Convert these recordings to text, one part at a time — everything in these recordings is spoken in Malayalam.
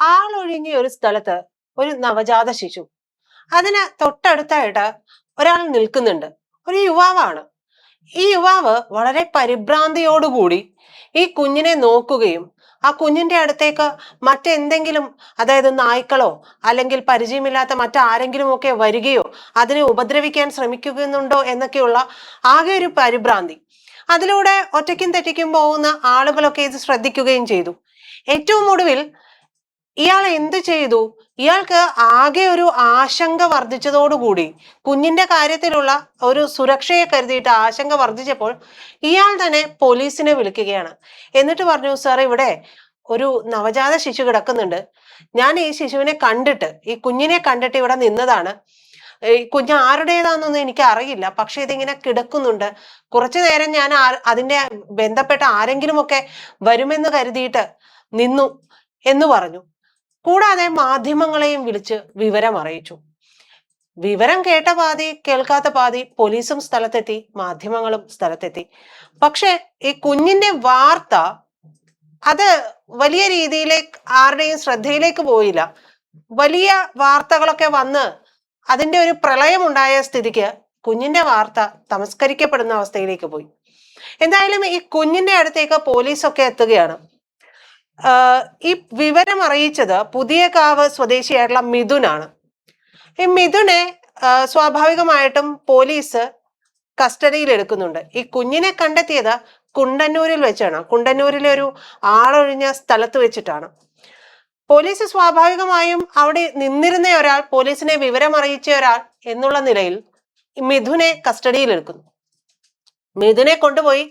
ആളൊഴിഞ്ഞ ഒരു സ്ഥലത്ത് ഒരു നവജാത ശിശു. അതിന് തൊട്ടടുത്തായിട്ട് ഒരാൾ നിൽക്കുന്നുണ്ട്. ഒരു യുവാവാണ്. ഈ യുവാവ് വളരെ പരിഭ്രാന്തിയോടുകൂടി ഈ കുഞ്ഞിനെ നോക്കുകയും ആ കുഞ്ഞിന്റെ അടുത്തേക്ക് മറ്റെന്തെങ്കിലും, അതായത് നായ്ക്കളോ അല്ലെങ്കിൽ പരിചയമില്ലാത്ത മറ്റാരെങ്കിലും ഒക്കെ വരികയോ അതിനെ ഉപദ്രവിക്കാൻ ശ്രമിക്കുന്നുണ്ടോ എന്നൊക്കെയുള്ള ആകെ ഒരു പരിഭ്രാന്തി. അതിലൂടെ ഒറ്റയ്ക്കും തെറ്റയ്ക്കും പോകുന്ന ആളുകളൊക്കെ ഇത് ശ്രദ്ധിക്കുകയും ചെയ്തു. ഏറ്റവും ഒടുവിൽ ഇയാൾ എന്ത് ചെയ്തു? ഇയാൾക്ക് ആകെ ഒരു ആശങ്ക വർദ്ധിച്ചതോടുകൂടി, കുഞ്ഞിന്റെ കാര്യത്തിലുള്ള ഒരു സുരക്ഷയെ കരുതിയിട്ട് ആശങ്ക വർദ്ധിച്ചപ്പോൾ ഇയാൾ തന്നെ പോലീസിനെ വിളിക്കുകയാണ്. എന്നിട്ട് പറഞ്ഞു, സാർ, ഇവിടെ ഒരു നവജാത ശിശു കിടക്കുന്നുണ്ട്. ഞാൻ ഈ ശിശുവിനെ കണ്ടിട്ട്, ഈ കുഞ്ഞിനെ കണ്ടിട്ട് ഇവിടെ നിന്നതാണ്. ഈ കുഞ്ഞ് ആരുടേതാണെന്നൊന്നും എനിക്ക് അറിയില്ല, പക്ഷെ ഇതിങ്ങനെ കിടക്കുന്നുണ്ട്. കുറച്ചു നേരം ഞാൻ അതിന്റെ ബന്ധപ്പെട്ട ആരെങ്കിലും ഒക്കെ വരുമെന്ന് കരുതിയിട്ട് നിന്നു എന്ന് പറഞ്ഞു. കൂടാതെ മാധ്യമങ്ങളെയും വിളിച്ച് വിവരം അറിയിച്ചു. വിവരം കേട്ട പാതി കേൾക്കാത്ത പാതി പോലീസും സ്ഥലത്തെത്തി, മാധ്യമങ്ങളും സ്ഥലത്തെത്തി. പക്ഷെ ഈ കുഞ്ഞിന്റെ വാർത്ത അത് വലിയ രീതിയിലേക്ക് ആരുടെയും ശ്രദ്ധയിലേക്ക് പോയില്ല. വലിയ വാർത്തകളൊക്കെ വന്ന് അതിന്റെ ഒരു പ്രളയം ഉണ്ടായ സ്ഥിതിക്ക് കുഞ്ഞിന്റെ വാർത്ത തമസ്കരിക്കപ്പെടുന്ന അവസ്ഥയിലേക്ക് പോയി. എന്തായാലും ഈ കുഞ്ഞിന്റെ അടുത്തേക്ക് പോലീസൊക്കെ എത്തുകയാണ്. ഈ വിവരം അറിയിച്ചത് പുതിയകാവ് സ്വദേശിയായിട്ടുള്ള മിഥുനാണ്. ഈ മിഥുനെ സ്വാഭാവികമായിട്ടും പോലീസ് കസ്റ്റഡിയിൽ എടുക്കുന്നുണ്ട്. ഈ കുഞ്ഞിനെ കണ്ടെത്തിയത് കുണ്ടന്നൂരിൽ വെച്ചാണ്. കുണ്ടന്നൂരിലെ ഒരു ആളൊഴിഞ്ഞ സ്ഥലത്ത് വെച്ചിട്ടാണ്. പോലീസ് സ്വാഭാവികമായും അവിടെ നിന്നിരുന്ന ഒരാൾ, പോലീസിനെ വിവരം അറിയിച്ച ഒരാൾ എന്നുള്ള നിലയിൽ മിഥുനെ കസ്റ്റഡിയിൽ എടുക്കുന്നു. മിഥുനെ കൊണ്ടുപോയി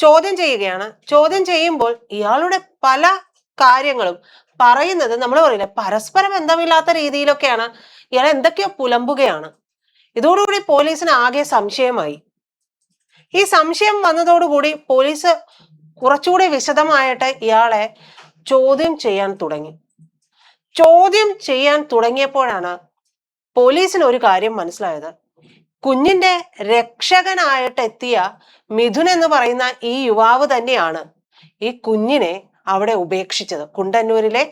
ചോദ്യം ചെയ്യുകയാണ്. ചോദ്യം ചെയ്യുമ്പോൾ ഇയാളുടെ പല കാര്യങ്ങളും പറയുന്നത്, നമ്മൾ പറയില്ല, പരസ്പര ബന്ധമില്ലാത്ത രീതിയിലൊക്കെയാണ്. ഇയാൾ എന്തൊക്കെയോ പുലമ്പുകയാണ്. ഇതോടുകൂടി പോലീസിന് ആകെ സംശയമായി. ഈ സംശയം വന്നതോടുകൂടി പോലീസ് കുറച്ചുകൂടി വിശദമായിട്ട് ഇയാളെ ചോദ്യം ചെയ്യാൻ തുടങ്ങി. ചോദ്യം ചെയ്യാൻ തുടങ്ങിയപ്പോഴാണ് പോലീസിന് ഒരു കാര്യം മനസ്സിലായത്. കുഞ്ഞിന്റെ രക്ഷകനായിട്ട് എത്തിയ മിഥുൻ എന്ന് പറയുന്ന ഈ യുവാവ് തന്നെയാണ് ഈ കുഞ്ഞിനെ അവിടെ ഉപേക്ഷിച്ചത്, കുണ്ടന്നൂരിലെ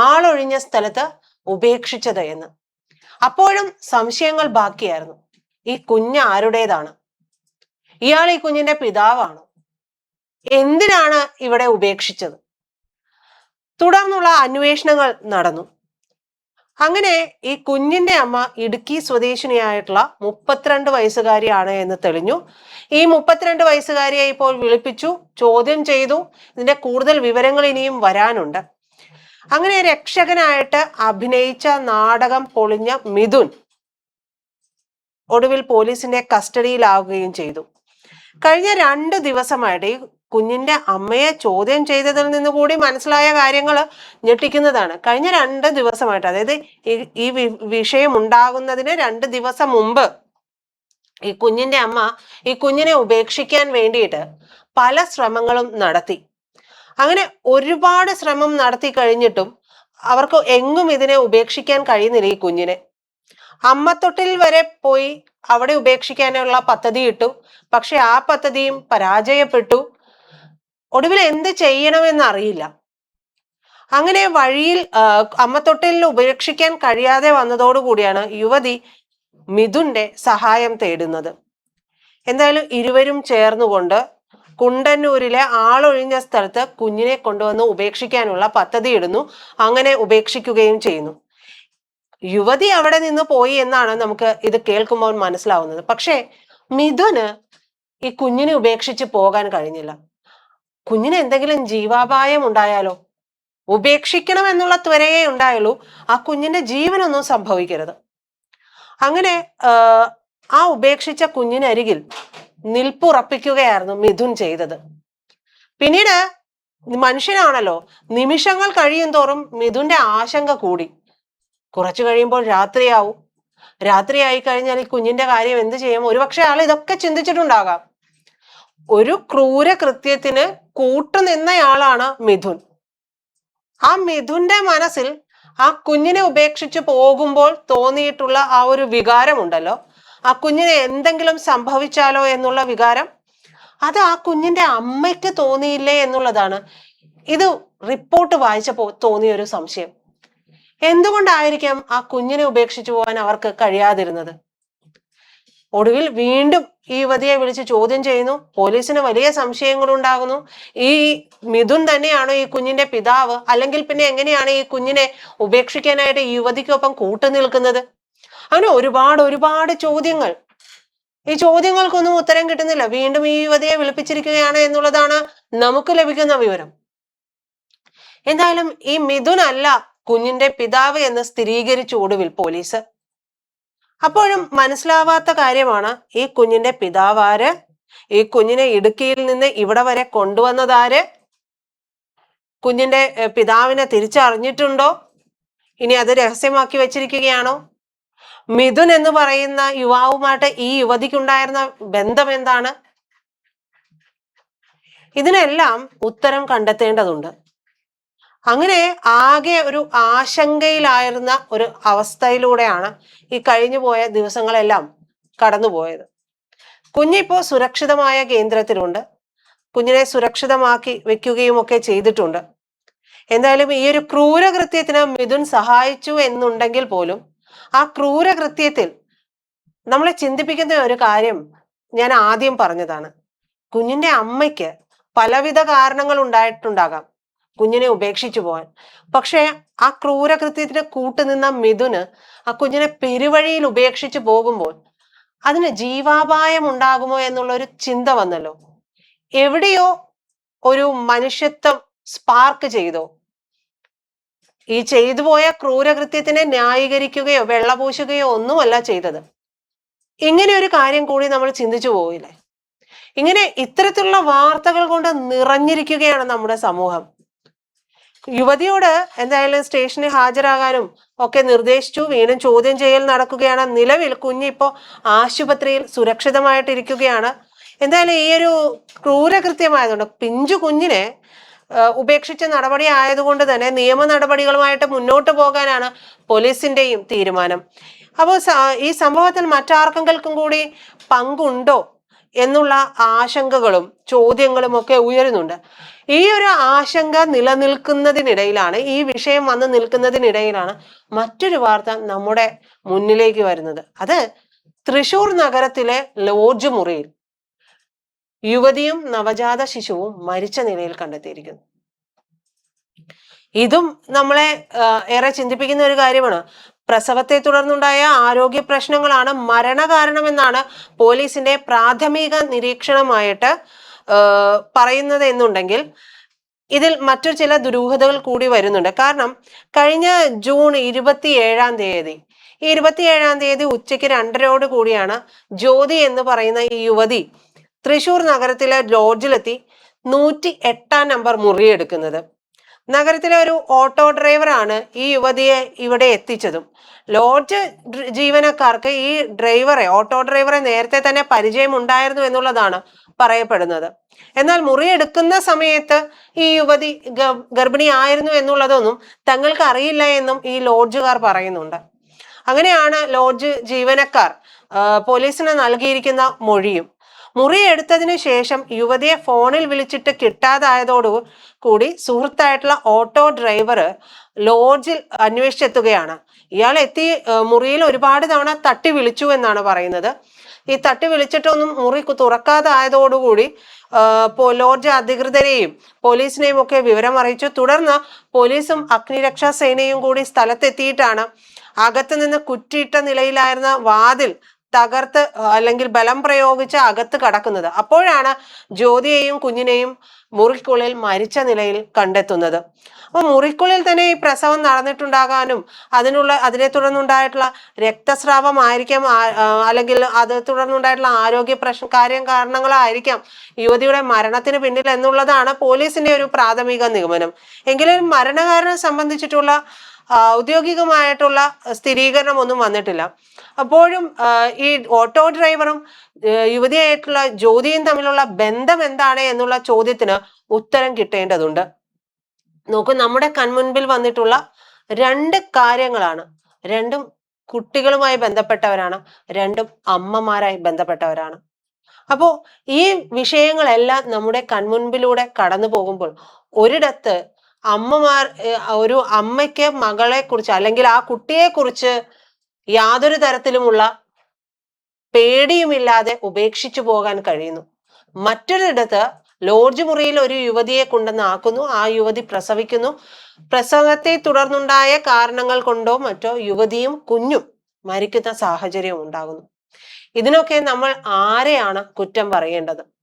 ആളൊഴിഞ്ഞ സ്ഥലത്ത് ഉപേക്ഷിച്ചത് എന്ന്. അപ്പോഴും സംശയങ്ങൾ ബാക്കിയായിരുന്നു. ഈ കുഞ്ഞ് ആരുടേതാണ്? ഇയാൾ ഈ കുഞ്ഞിന്റെ പിതാവാണ്. എന്തിനാണ് ഇവിടെ ഉപേക്ഷിച്ചത്? തുടർന്നുള്ള അന്വേഷണങ്ങൾ നടന്നു. അങ്ങനെ ഈ കുഞ്ഞിന്റെ അമ്മ ഇടുക്കി സ്വദേശിനിയായിട്ടുള്ള 32 വയസ്സുകാരിയാണ് എന്ന് തെളിഞ്ഞു. ഈ 32 വയസ്സുകാരിയെ ഇപ്പോൾ വിളിപ്പിച്ചു, ചോദ്യം ചെയ്തു. ഇതിന്റെ കൂടുതൽ വിവരങ്ങൾ ഇനിയും വരാനുണ്ട്. അങ്ങനെ രക്ഷകനായിട്ട് അഭിനയിച്ച നാടകം പൊളിഞ്ഞ മിഥുൻ ഒടുവിൽ പോലീസിന്റെ കസ്റ്റഡിയിലാവുകയും ചെയ്തു. കഴിഞ്ഞ 2 ദിവസമായിട്ട് ഈ കുഞ്ഞിന്റെ അമ്മയെ ചോദ്യം ചെയ്തതിൽ നിന്ന് കൂടി മനസ്സിലായ കാര്യങ്ങൾ ഞെട്ടിക്കുന്നതാണ്. കഴിഞ്ഞ 2 ദിവസമായിട്ട്, അതായത് ഈ വിഷയം ഉണ്ടാകുന്നതിന് 2 ദിവസം മുമ്പ് ഈ കുഞ്ഞിന്റെ അമ്മ ഈ കുഞ്ഞിനെ ഉപേക്ഷിക്കാൻ വേണ്ടിയിട്ട് പല ശ്രമങ്ങളും നടത്തി. അങ്ങനെ ഒരുപാട് ശ്രമം നടത്തി കഴിഞ്ഞിട്ടും അവർക്ക് എങ്ങും ഇതിനെ ഉപേക്ഷിക്കാൻ കഴിയുന്നില്ല. ഈ കുഞ്ഞിനെ അമ്മത്തൊട്ടിൽ വരെ പോയി അവിടെ ഉപേക്ഷിക്കാനുള്ള പദ്ധതി ഇട്ടു. പക്ഷെ ആ പദ്ധതിയും പരാജയപ്പെട്ടു. ഒടുവിൽ എന്ത് ചെയ്യണമെന്ന് അറിയില്ല. അങ്ങനെ വഴിയിൽ അമ്മത്തൊട്ടിലിൽ ഉപേക്ഷിക്കാൻ കഴിയാതെ വന്നതോടുകൂടിയാണ് യുവതി മിഥുന്റെ സഹായം തേടുന്നത്. എന്തായാലും ഇരുവരും ചേർന്നുകൊണ്ട് കുണ്ടന്നൂരിലെ ആളൊഴിഞ്ഞ സ്ഥലത്ത് കുഞ്ഞിനെ കൊണ്ടുവന്ന് ഉപേക്ഷിക്കാനുള്ള പദ്ധതി ഇടുന്നു. അങ്ങനെ ഉപേക്ഷിക്കുകയും ചെയ്യുന്നു. യുവതി അവിടെ നിന്ന് പോയി എന്നാണ് നമുക്ക് ഇത് കേൾക്കുമ്പോൾ മനസ്സിലാവുന്നത്. പക്ഷേ മിഥുന് ഈ കുഞ്ഞിനെ ഉപേക്ഷിച്ച് പോകാൻ കഴിഞ്ഞില്ല. കുഞ്ഞിന് എന്തെങ്കിലും ജീവാപായം ഉണ്ടായാലോ? ഉപേക്ഷിക്കണം എന്നുള്ള ത്വരയേ ഉണ്ടായുള്ളൂ. ആ കുഞ്ഞിന്റെ ജീവനൊന്നും സംഭവിക്കരുത്. അങ്ങനെ ആ ഉപേക്ഷിച്ച കുഞ്ഞിനരികിൽ നിൽപ്പുറപ്പിക്കുകയായിരുന്നു മിഥുൻ ചെയ്തത്. പിന്നീട് മനുഷ്യനാണല്ലോ, നിമിഷങ്ങൾ കഴിയും തോറും മിഥുന്റെ ആശങ്ക കൂടി. കുറച്ചു കഴിയുമ്പോൾ രാത്രിയാവും. രാത്രിയായി കഴിഞ്ഞാൽ ഈ കുഞ്ഞിന്റെ കാര്യം എന്ത് ചെയ്യും? ഒരുപക്ഷെ ആൾ ഇതൊക്കെ ചിന്തിച്ചിട്ടുണ്ടാകാം. ഒരു ക്രൂര കൃത്യത്തിന് കൂട്ടുനിന്നയാളാണ് മിഥുൻ. ആ മിഥുന്റെ മനസ്സിൽ ആ കുഞ്ഞിനെ ഉപേക്ഷിച്ച് പോകുമ്പോൾ തോന്നിയിട്ടുള്ള ആ ഒരു വികാരമുണ്ടല്ലോ, ആ കുഞ്ഞിനെ എന്തെങ്കിലും സംഭവിച്ചാലോ എന്നുള്ള വികാരം, അത് ആ കുഞ്ഞിന്റെ അമ്മയ്ക്ക് തോന്നിയില്ലേ എന്നുള്ളതാണ് ഇത് റിപ്പോർട്ട് വായിച്ചപ്പോൾ തോന്നിയ ഒരു സംശയം. എന്തുകൊണ്ടായിരിക്കാം ആ കുഞ്ഞിനെ ഉപേക്ഷിച്ചു പോകാൻ അവർക്ക് കഴിയാതിരുന്നത്? ഒടുവിൽ വീണ്ടും ഈ യുവതിയെ വിളിച്ച് ചോദ്യം ചെയ്യുന്നു. പോലീസിന് വലിയ സംശയങ്ങൾ ഉണ്ടാകുന്നു. ഈ മിഥുൻ തന്നെയാണോ ഈ കുഞ്ഞിന്റെ പിതാവ്? അല്ലെങ്കിൽ പിന്നെ എങ്ങനെയാണ് ഈ കുഞ്ഞിനെ ഉപേക്ഷിക്കാനായിട്ട് ഈ യുവതിക്കൊപ്പം കൂട്ടുനിൽക്കുന്നത്? അങ്ങനെ ഒരുപാട് ചോദ്യങ്ങൾ. ഈ ചോദ്യങ്ങൾക്കൊന്നും ഉത്തരം കിട്ടുന്നില്ല. വീണ്ടും ഈ യുവതിയെ വിളിപ്പിച്ചിരിക്കുകയാണ് എന്നുള്ളതാണ് നമുക്ക് ലഭിക്കുന്ന വിവരം. എന്തായാലും ഈ മിഥുൻ അല്ല കുഞ്ഞിന്റെ പിതാവ് എന്ന് സ്ഥിരീകരിച്ചു ഒടുവിൽ പോലീസ്. അപ്പോഴും മനസ്സിലാവാത്ത കാര്യമാണ്, ഈ കുഞ്ഞിന്റെ പിതാവ് ആര്? ഈ കുഞ്ഞിനെ ഇടുക്കിയിൽ നിന്ന് ഇവിടെ വരെ കൊണ്ടുവന്നതാര്? കുഞ്ഞിന്റെ പിതാവിനെ തിരിച്ചറിഞ്ഞിട്ടുണ്ടോ? ഇനി അത് രഹസ്യമാക്കി വെച്ചിരിക്കുകയാണോ? മിഥുൻ എന്ന് പറയുന്ന യുവാവുമായിട്ട് ഈ യുവതിക്കുണ്ടായിരുന്ന ബന്ധം എന്താണ്? ഇതിനെല്ലാം ഉത്തരം കണ്ടെത്തേണ്ടതുണ്ട്. അങ്ങനെ ആകെ ഒരു ആശങ്കയിലായിരുന്ന ഒരു അവസ്ഥയിലൂടെയാണ് ഈ കഴിഞ്ഞു പോയ ദിവസങ്ങളെല്ലാം കടന്നുപോയത്. കുഞ്ഞിപ്പോ സുരക്ഷിതമായ കേന്ദ്രത്തിലുണ്ട്. കുഞ്ഞിനെ സുരക്ഷിതമാക്കി വെക്കുകയും ഒക്കെ ചെയ്തിട്ടുണ്ട്. എന്തായാലും ഈ ഒരു ക്രൂരകൃത്യത്തിന് മിഥുൻ സഹായിച്ചു എന്നുണ്ടെങ്കിൽ പോലും ആ ക്രൂരകൃത്യത്തിൽ നമ്മളെ ചിന്തിപ്പിക്കുന്ന ഒരു കാര്യം ഞാൻ ആദ്യം പറഞ്ഞതാണ്. കുഞ്ഞിന്റെ അമ്മയ്ക്ക് പലവിധ കാരണങ്ങൾ ഉണ്ടായിട്ടുണ്ടാകാം കുഞ്ഞിനെ ഉപേക്ഷിച്ചു പോകാൻ. പക്ഷെ ആ ക്രൂരകൃത്യത്തിന് കൂട്ടുനിന്ന മിഥുന് ആ കുഞ്ഞിനെ പെരുവഴിയിൽ ഉപേക്ഷിച്ചു പോകുമ്പോൾ അതിന് ജീവാപായം ഉണ്ടാകുമോ എന്നുള്ള ഒരു ചിന്ത വന്നല്ലോ. എവിടെയോ ഒരു മനുഷ്യത്വം സ്പാർക്ക് ചെയ്തോ? ഈ ചെയ്തു പോയ ക്രൂരകൃത്യത്തിനെ ന്യായീകരിക്കുകയോ വെള്ളപൂശുകയോ ഒന്നുമല്ല ചെയ്തത്. ഇങ്ങനെ ഒരു കാര്യം കൂടി നമ്മൾ ചിന്തിച്ചു പോയില്ലേ? ഇങ്ങനെ ഇത്തരത്തിലുള്ള വാർത്തകൾ കൊണ്ട് നിറഞ്ഞിരിക്കുകയാണ് നമ്മുടെ സമൂഹം. യുവതിയോട് എന്തായാലും സ്റ്റേഷനിൽ ഹാജരാകാനും ഒക്കെ നിർദ്ദേശിച്ചു. വീണ്ടും ചോദ്യം ചെയ്യൽ നടക്കുകയാണ്. നിലവിൽ കുഞ്ഞിപ്പോ ആശുപത്രിയിൽ സുരക്ഷിതമായിട്ടിരിക്കുകയാണ്. എന്തായാലും ഈ ഒരു ക്രൂരകൃത്യമായതുകൊണ്ട് പിഞ്ചു കുഞ്ഞിനെ ഉപേക്ഷിച്ച നടപടി ആയതുകൊണ്ട് തന്നെ നിയമ നടപടികളുമായിട്ട് മുന്നോട്ട് പോകാനാണ് പോലീസിന്റെയും തീരുമാനം. അപ്പോൾ ഈ സംഭവത്തിൽ മറ്റാർക്കെങ്കിലും കൂടി പങ്കുണ്ടോ എന്നുള്ള ആശങ്കകളും ചോദ്യങ്ങളും ഒക്കെ ഉയരുന്നുണ്ട്. ഈ ഒരു ആശങ്ക നിലനിൽക്കുന്നതിനിടയിലാണ്, ഈ വിഷയം വന്ന് നിൽക്കുന്നതിനിടയിലാണ് മറ്റൊരു വാർത്ത നമ്മുടെ മുന്നിലേക്ക് വരുന്നത്. അത് തൃശൂർ നഗരത്തിലെ ലോഡ്ജ് മുറിയിൽ യുവതിയും നവജാത ശിശുവും മരിച്ച നിലയിൽ കണ്ടെത്തിയിരിക്കുന്നു. ഇതും നമ്മളെ ഏറെ ചിന്തിപ്പിക്കുന്ന ഒരു കാര്യമാണ്. പ്രസവത്തെ തുടർന്നുണ്ടായ ആരോഗ്യ പ്രശ്നങ്ങളാണ് മരണകാരണമെന്നാണ് പോലീസിന്റെ പ്രാഥമിക നിരീക്ഷണമായിട്ട് പറയുന്നത് എന്നുണ്ടെങ്കിൽ ഇതിൽ മറ്റൊരു ചില ദുരൂഹതകൾ കൂടി വരുന്നുണ്ട്. കാരണം കഴിഞ്ഞ ജൂൺ 27-ാം തീയതി ഈ 27-ാം തീയതി ഉച്ചയ്ക്ക് 2:30 കൂടിയാണ് ജ്യോതി എന്ന് പറയുന്ന ഈ യുവതി തൃശൂർ നഗരത്തിലെ ലോഡ്ജിലെത്തി 108-ാം നമ്പർ മുറിയെടുക്കുന്നത്. നഗരത്തിലെ ഒരു ഓട്ടോ ഡ്രൈവറാണ് ഈ യുവതിയെ ഇവിടെ എത്തിച്ചതും. ലോഡ്ജ് ജീവനക്കാർക്ക് ഈ ഓട്ടോ ഡ്രൈവറെ നേരത്തെ തന്നെ പരിചയമുണ്ടായിരുന്നു എന്നുള്ളതാണ് പറയപ്പെടുന്നത്. എന്നാൽ മുറിയെടുക്കുന്ന സമയത്ത് ഈ യുവതി ഗർഭിണിയായിരുന്നു എന്നുള്ളതൊന്നും തങ്ങൾക്ക് അറിയില്ല എന്നും ഈ ലോഡ്ജുകാർ പറയുന്നുണ്ട്. അങ്ങനെയാണ് ലോഡ്ജ് ജീവനക്കാർ പോലീസിന് നൽകിയിരിക്കുന്ന മൊഴിയും. മുറിയെടുത്തതിന് ശേഷം യുവതിയെ ഫോണിൽ വിളിച്ചിട്ട് കിട്ടാതായതോടു കൂടി സുഹൃത്തായിട്ടുള്ള ഓട്ടോ ഡ്രൈവർ ലോഡ്ജിൽ അന്വേഷിച്ചെത്തുകയാണ്. ഇയാൾ എത്തി മുറിയിൽ ഒരുപാട് തവണ തട്ടി വിളിച്ചു എന്നാണ് പറയുന്നത്. ഈ തട്ടി വിളിച്ചിട്ടൊന്നും മുറി തുറക്കാതായതോടുകൂടി ലോഡ്ജ് അധികൃതരെയും പോലീസിനെയും ഒക്കെ വിവരം അറിയിച്ചു. തുടർന്ന് പോലീസും അഗ്നിരക്ഷാ സേനയും കൂടി സ്ഥലത്തെത്തിയിട്ടാണ് അകത്ത് നിന്ന് കുറ്റിയിട്ട നിലയിലായിരുന്ന വാതിൽ തകർത്ത് അല്ലെങ്കിൽ ബലം പ്രയോഗിച്ച് അകത്ത് കടക്കുന്നത്. അപ്പോഴാണ് ജ്യോതിയെയും കുഞ്ഞിനെയും മുറിക്കുള്ളിൽ മരിച്ച നിലയിൽ കണ്ടെത്തുന്നത്. അപ്പൊ മുറിക്കുള്ളിൽ തന്നെ ഈ പ്രസവം നടന്നിട്ടുണ്ടാകാനും അതിനെ തുടർന്നുണ്ടായിട്ടുള്ള രക്തസ്രാവമായിരിക്കാം, അല്ലെങ്കിൽ അത് തുടർന്നുണ്ടായിട്ടുള്ള ആരോഗ്യ കാരണങ്ങളായിരിക്കാം യുവതിയുടെ മരണത്തിന് പിന്നിൽ എന്നുള്ളതാണ് പോലീസിന്റെ ഒരു പ്രാഥമിക നിഗമനം. എങ്കിലും മരണകാരണം സംബന്ധിച്ചിട്ടുള്ള ഔദ്യോഗികമായിട്ടുള്ള സ്ഥിരീകരണം ഒന്നും വന്നിട്ടില്ല. അപ്പോഴും ഈ ഓട്ടോ ഡ്രൈവറും യുവതിയായിട്ടുള്ള ജ്യോതിയും തമ്മിലുള്ള ബന്ധം എന്താണ് എന്നുള്ള ചോദ്യത്തിന് ഉത്തരം കിട്ടേണ്ടതുണ്ട്. നോക്കൂ, നമ്മുടെ കൺമുൻപിൽ വന്നിട്ടുള്ള 2 കാര്യങ്ങളാണ്. രണ്ടും കുട്ടികളുമായി ബന്ധപ്പെട്ടവരാണ്, രണ്ടും അമ്മമാരായി ബന്ധപ്പെട്ടവരാണ്. അപ്പോ ഈ വിഷയങ്ങളെല്ലാം നമ്മുടെ കൺമുൻപിലൂടെ കടന്നു പോകുമ്പോൾ ഒരിടത്ത് ഒരു അമ്മയ്ക്ക് മകളെ കുറിച്ച് അല്ലെങ്കിൽ ആ കുട്ടിയെ കുറിച്ച് യാതൊരു തരത്തിലുമുള്ള പേടിയുമില്ലാതെ ഉപേക്ഷിച്ചു പോകാൻ കഴിയുന്നു. മറ്റൊരിടത്ത് ലോഡ്ജ് മുറിയിൽ ഒരു യുവതിയെ കൊണ്ടുവന്ന് ആക്കുന്നു. ആ യുവതി പ്രസവിക്കുന്നു. പ്രസവത്തെ തുടർന്നുണ്ടായ കാരണങ്ങൾ കൊണ്ടോ മറ്റോ യുവതിയും കുഞ്ഞും മരിക്കുന്ന സാഹചര്യം ഉണ്ടാകുന്നു. ഇതിനൊക്കെ നമ്മൾ ആരെയാണ് കുറ്റം പറയേണ്ടത്?